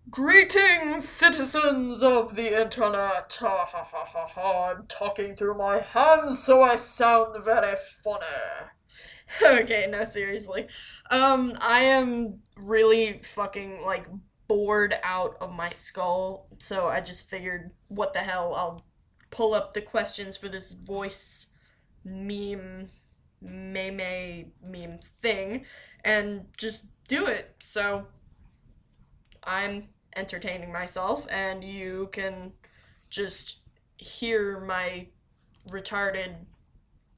Greetings, citizens of the internet. Ha ha ha ha ha. I'm talking through my hands, so I sound very funny. Okay, no, seriously. I am really fucking, like, bored out of my skull, so I just figured, what the hell, I'll pull up the questions for this voice meme, meme thing, and just do it. So, I'm entertaining myself, and you can just hear my retarded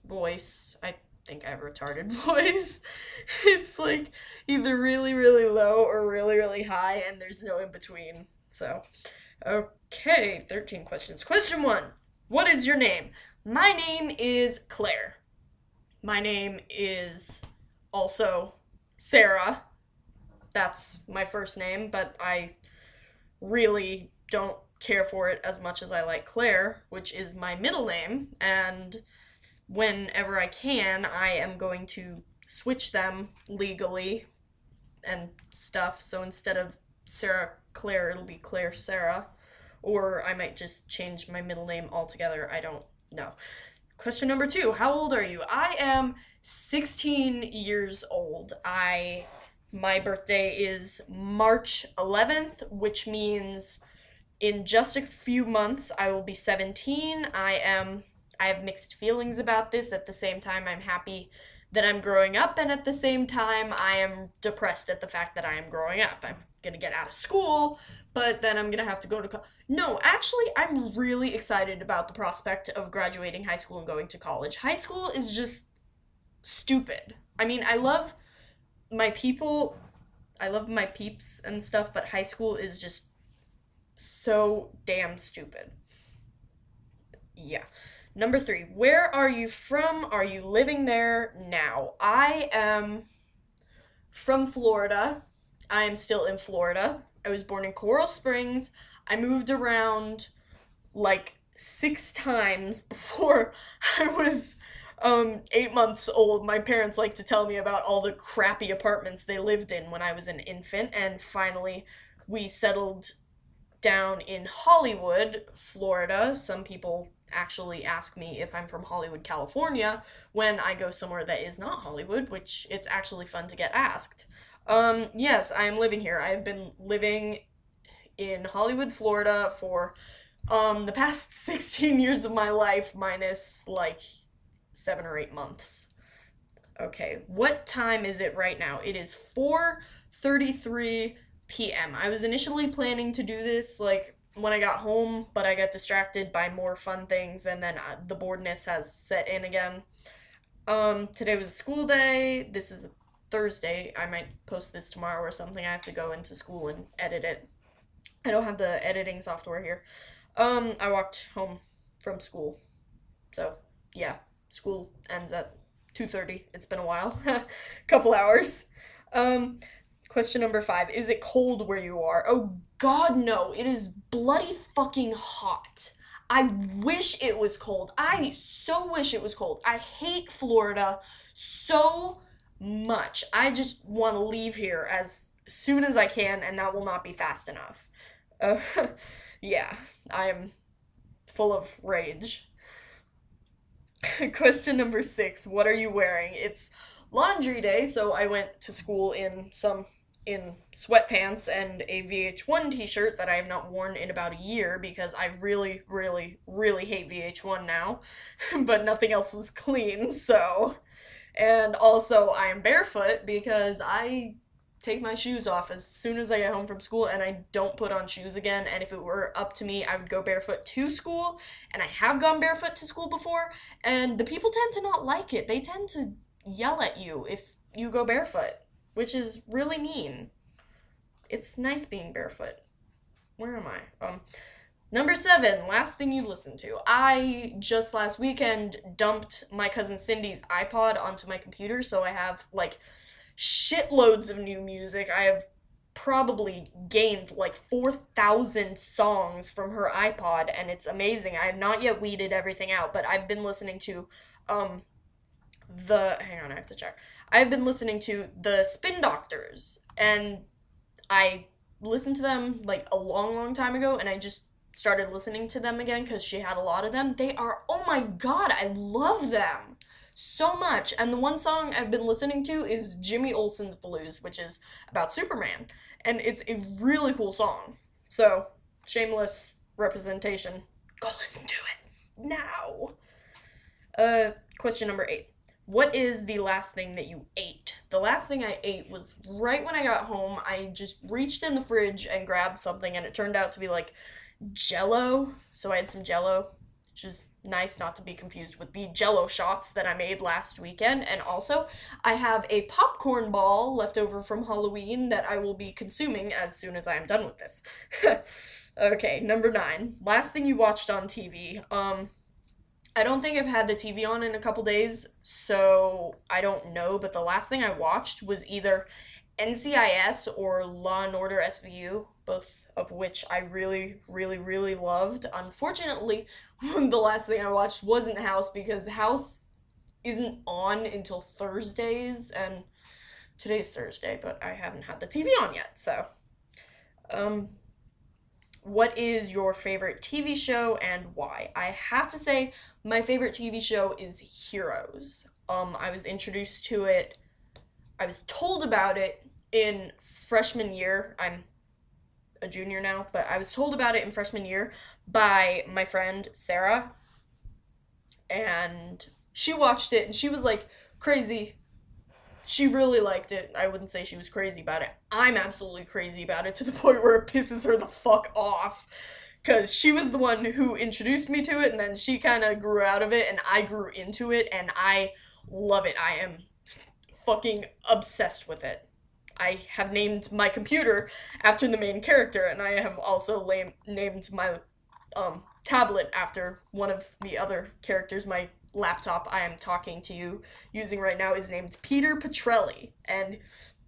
voice. I think I have a retarded voice. It's like either really, really low or really, really high, and there's no in between. So, okay, 13 questions. Question 1. What is your name? My name is Claire. My name is also Sarah. That's my first name, but I really don't care for it as much as I like Claire, which is my middle name, and whenever I can, I am going to switch them legally and stuff, so instead of Sarah Claire, it'll be Claire Sarah, or I might just change my middle name altogether, I don't know. Question number 2, how old are you? I am 16 years old. My birthday is March 11th, which means in just a few months I will be 17. I have mixed feelings about this. At the same time, I'm happy that I'm growing up, and at the same time, I am depressed at the fact that I am growing up. I'm gonna get out of school, but then I'm gonna have to go to No, actually, I'm really excited about the prospect of graduating high school and going to college. High school is just stupid. I mean, my people, I love my peeps and stuff, but high school is just so damn stupid. Yeah. Number 3, where are you from? Are you living there now? I am from Florida. I am still in Florida. I was born in Coral Springs. I moved around like 6 times before I was 8 months old. My parents like to tell me about all the crappy apartments they lived in when I was an infant, and finally we settled down in Hollywood, Florida. Some people actually ask me if I'm from Hollywood, California, when I go somewhere that is not Hollywood, which it's actually fun to get asked. Yes, I am living here. I have been living in Hollywood, Florida for the past 16 years of my life, minus like 7 or 8 months. Okay, what time is it right now? It is 4:33 p.m. I was initially planning to do this like when I got home, but I got distracted by more fun things, and then the boredness has set in again. Today was a school day. This is Thursday. I might post this tomorrow or something. I have to go into school and edit it. I don't have the editing software here. I walked home from school. So, yeah, school ends at 2:30. It's been a while. Couple hours. Question number 5. Is it cold where you are? Oh, God, no. It is bloody fucking hot. I wish it was cold. I so wish it was cold. I hate Florida so much. I just want to leave here as soon as I can, and that will not be fast enough. Uh, yeah, I am full of rage. Question number 6. What are you wearing? It's laundry day, so I went to school in sweatpants and a VH1 t-shirt that I have not worn in about a year because I really, really, really hate VH1 now, but nothing else was clean, so. And also, I am barefoot because I take my shoes off as soon as I get home from school, and I don't put on shoes again, and if it were up to me, I would go barefoot to school, and I have gone barefoot to school before, and the people tend to not like it. They tend to yell at you if you go barefoot, which is really mean. It's nice being barefoot. Where am I? Number 7, last thing you listened to. I just last weekend dumped my cousin Cindy's iPod onto my computer, so I have, like, shitloads of new music. I have probably gained, like, 4,000 songs from her iPod, and it's amazing. I have not yet weeded everything out, but I've been listening to, hang on, I have to check. I've been listening to the Spin Doctors, and I listened to them, like, a long, long time ago, and I just started listening to them again because she had a lot of them. They are, oh my god, I love them so much. And the one song I've been listening to is Jimmy Olsen's Blues, which is about Superman. And it's a really cool song. So, shameless representation. Go listen to it now. Question number 8. What is the last thing that you ate? The last thing I ate was right when I got home. I just reached in the fridge and grabbed something, and it turned out to be, like, Jell-O. So I had some Jell-O, which is nice, not to be confused with the Jell-O shots that I made last weekend. And also, I have a popcorn ball left over from Halloween that I will be consuming as soon as I am done with this. Okay, number 9. Last thing you watched on TV. I don't think I've had the TV on in a couple days, so I don't know, but the last thing I watched was either NCIS or Law & Order SVU, both of which I really, really, really loved. Unfortunately, the last thing I watched wasn't House, because House isn't on until Thursdays, and today's Thursday, but I haven't had the TV on yet, so. What is your favorite TV show and why? I have to say, my favorite TV show is Heroes. I was introduced to it, I was told about it in freshman year. I'm a junior now, but I was told about it in freshman year by my friend Sarah, and she watched it, and she was, like, crazy. She really liked it. I wouldn't say she was crazy about it. I'm absolutely crazy about it to the point where it pisses her the fuck off. Because she was the one who introduced me to it, and then she kind of grew out of it, and I grew into it, and I love it. I am fucking obsessed with it. I have named my computer after the main character, and I have also named my tablet after one of the other characters. My laptop I am talking to you using right now is named Peter Petrelli, and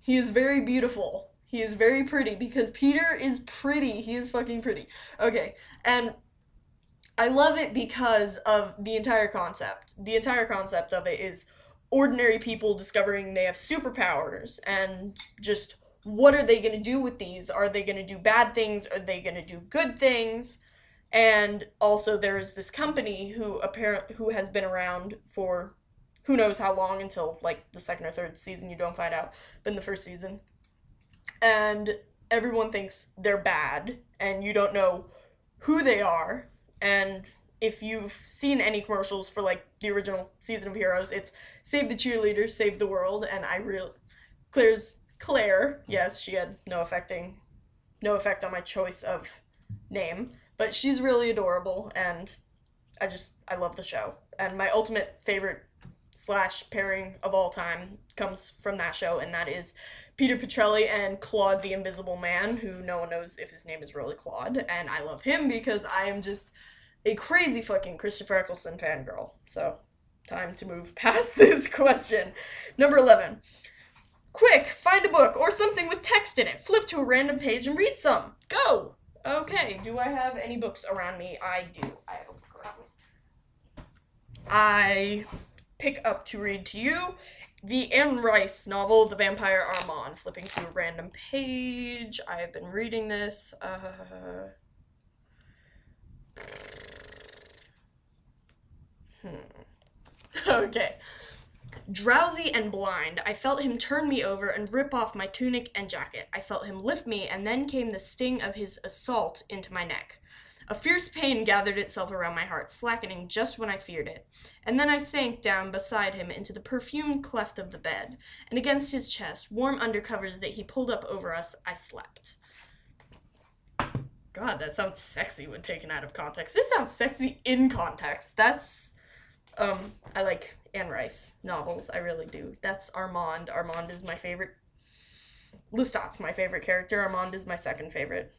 he is very beautiful. He is very pretty, because Peter is pretty. He is fucking pretty. Okay, and I love it because of the entire concept. The entire concept of it is ordinary people discovering they have superpowers, and just what are they going to do with these? Are they going to do bad things? Are they going to do good things? And also there's this company who has been around for who knows how long, until, like, the second or third season, you don't find out, but in the first season. And everyone thinks they're bad, and you don't know who they are. And if you've seen any commercials for, like, the original season of Heroes, it's save the cheerleaders, save the world, and Claire, yes, she had no effect on my choice of name, but she's really adorable, and I love the show. And my ultimate favorite / pairing of all time comes from that show, and that is Peter Petrelli and Claude the Invisible Man, who no one knows if his name is really Claude, and I love him because I am just a crazy fucking Christopher Eccleston fangirl. So, time to move past this question. Number 11. Quick, find a book or something with text in it. Flip to a random page and read some. Go! Okay, do I have any books around me? I do. I have a book around me. I pick up to read to you the Anne Rice novel, The Vampire Armand. Flipping to a random page. I have been reading this. Okay. Drowsy and blind, I felt him turn me over and rip off my tunic and jacket. I felt him lift me, and then came the sting of his assault into my neck. A fierce pain gathered itself around my heart, slackening just when I feared it. And then I sank down beside him into the perfumed cleft of the bed, and against his chest, warm undercovers that he pulled up over us, I slept. God, that sounds sexy when taken out of context. This sounds sexy in context. That's, I like Anne Rice novels, I really do. That's Armand. Armand is my favorite. Lestat's my favorite character. Armand is my second favorite.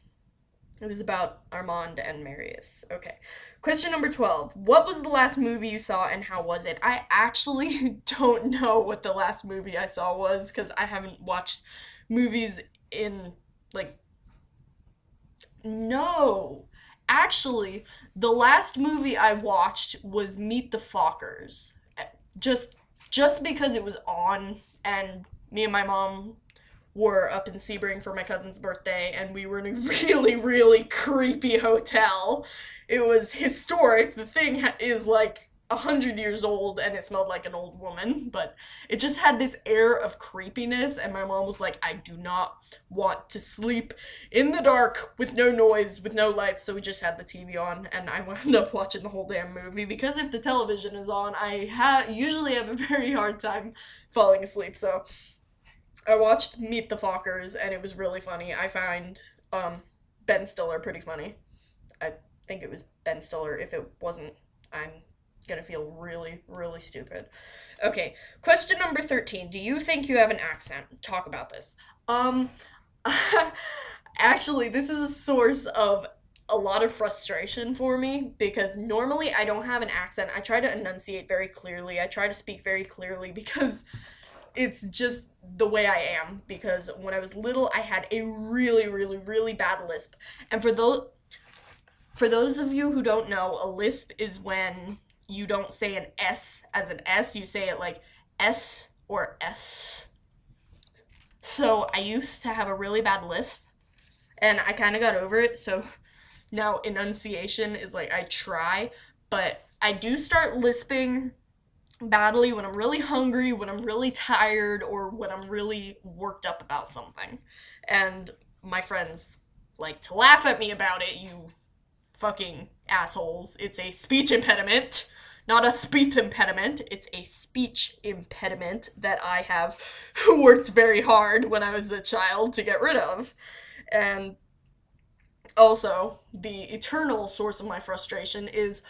It was about Armand and Marius. Okay. Question number 12. What was the last movie you saw and how was it? I actually don't know what the last movie I saw was, because I haven't watched movies in, like... No. Actually, the last movie I watched was Meet the Fockers. Just because it was on, and me and my mom were up in Sebring for my cousin's birthday, and we were in a really, really creepy hotel. It was historic. The thing is like 100 years old, and it smelled like an old woman, but it just had this air of creepiness, and my mom was like, I do not want to sleep in the dark with no noise, with no lights, so we just had the TV on, and I wound up watching the whole damn movie, because if the television is on, I usually have a very hard time falling asleep, so I watched Meet the Fockers, and it was really funny. I find Ben Stiller pretty funny. I think it was Ben Stiller. If it wasn't, I'm gonna feel really, really stupid. Okay, question number 13. Do you think you have an accent? Talk about this. Actually, this is a source of a lot of frustration for me, because normally I don't have an accent. I try to enunciate very clearly. I try to speak very clearly, because it's just the way I am, because when I was little, I had a really, really, really bad lisp. And for those of you who don't know, a lisp is when you don't say an S as an S, you say it like S or S. So I used to have a really bad lisp, and I kind of got over it, so now enunciation is like I try, but I do start lisping badly when I'm really hungry, when I'm really tired, or when I'm really worked up about something. And my friends like to laugh at me about it, you fucking assholes. It's a speech impediment, not a speech impediment. It's a speech impediment that I have worked very hard when I was a child to get rid of. And also, the eternal source of my frustration is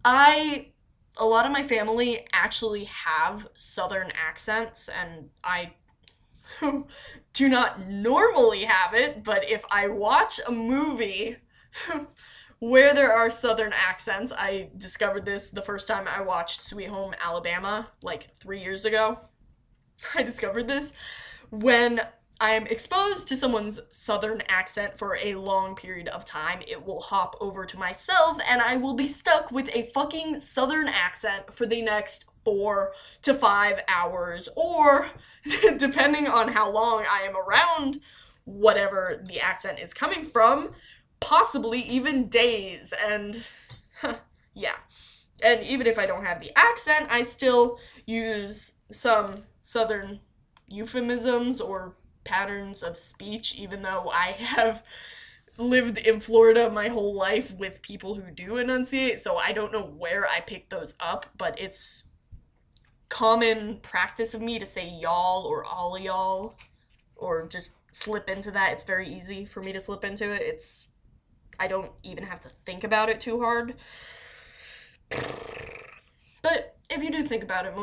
a lot of my family actually have Southern accents, and I do not normally have it, but if I watch a movie where there are Southern accents, I discovered this the first time I watched Sweet Home Alabama, like 3 years ago. I discovered this when I'm exposed to someone's Southern accent for a long period of time, it will hop over to myself, and I will be stuck with a fucking Southern accent for the next 4 to 5 hours, or, depending on how long I am around whatever the accent is coming from, possibly even days, and, yeah. And even if I don't have the accent, I still use some Southern euphemisms or patterns of speech, even though I have lived in Florida my whole life with people who do enunciate, so I don't know where I picked those up, but it's common practice of me to say y'all or all y'all, or just slip into that. It's very easy for me to slip into it. I don't even have to think about it too hard. But if you do think about it,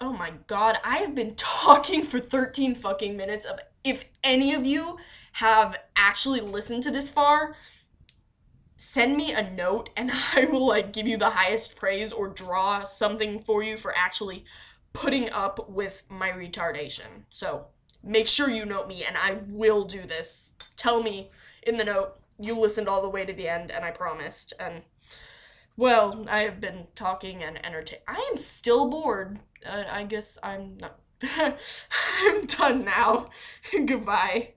oh my god, I have been talking for 13 fucking minutes. If any of you have actually listened to this far, send me a note and I will give you the highest praise or draw something for you for actually putting up with my retardation. So make sure you note me and I will do this. Tell me in the note you listened all the way to the end, and I promised. And well, I have been talking and entertaining. I am still bored. I guess I'm not. I'm done now. Goodbye.